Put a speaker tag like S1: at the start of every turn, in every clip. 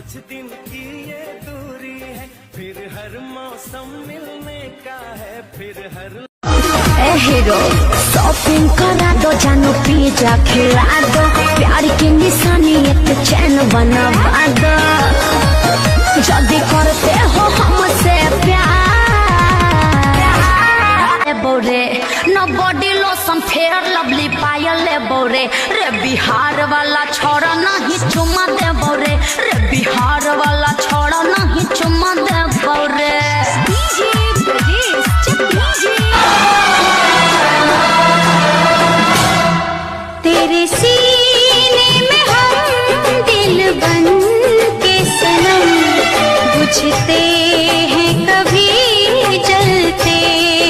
S1: कुछ दिन की ये दूरी है, फिर हर मौसम मिलने का है, फिर हर
S2: हीरो शॉपिंग करा दो, जानू पिज्जा खिला दो, प्यार की निशानी एक चैन बनवा दो, जल्दी करते हो हमसे प्यार बोरे न बॉडी लोशन फेयर लवली पायल ले बोरे, रे बिहार वाला छोड़ा नहीं चुमा दे बोरे, रे बिहार वाला छोड़ा नहीं चुमा दे बोरे। तेरे सीने में हम दिल बन के सनम, बुझते हैं कभी जलते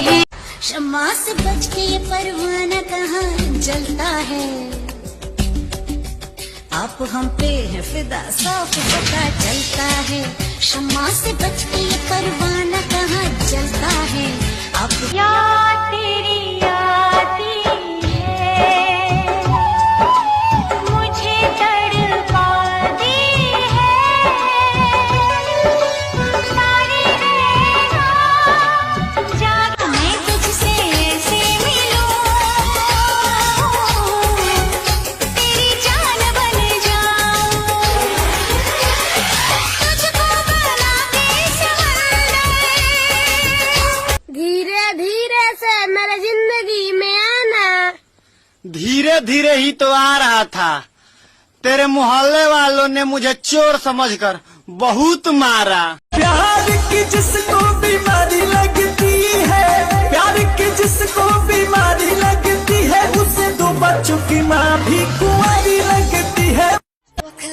S2: हैं। शम्मा से बच के ये परवाना कहाँ जलता है, आप हम पे है फिदा साफ पता चलता है। शम्मा से बच के ये परवाना कहाँ जलता है, आप याद तेरी आती
S3: धीरे धीरे ही तो आ रहा था, तेरे मोहल्ले वालों ने मुझे चोर समझकर बहुत मारा।
S1: प्यार की जिसको बीमारी लगती है, प्यार की जिसको बीमारी लगती है, उसे दो बच्चों की माँ भी कुंवारी लगती है।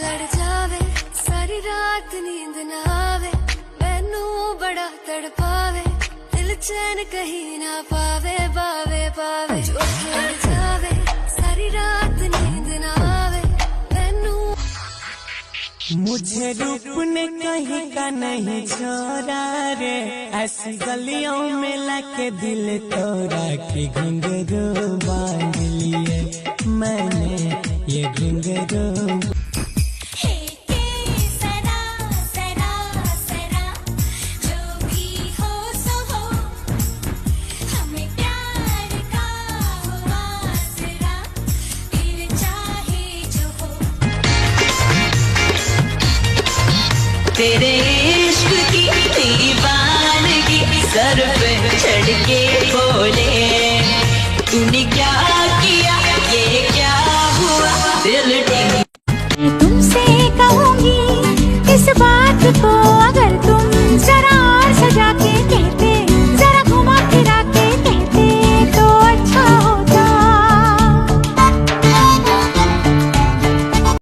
S4: लड़ जावे सारी रात नींद ना आवे, मैनू बड़ा तड़पावे, दिल चैन कहीं ना पावे पावे पावे। लड़ जावे सारी रात नींद ना आवे, मैनू
S1: मुझे रूप ने कहीं का नहीं छोड़ा रे, ऐसी गलियों में लाके दिल तोड़ा के घुंघरू बांध लिए मैंने ये घुंघरू।
S5: तेरे इश्क की दीवानगी सर पे चढ़ के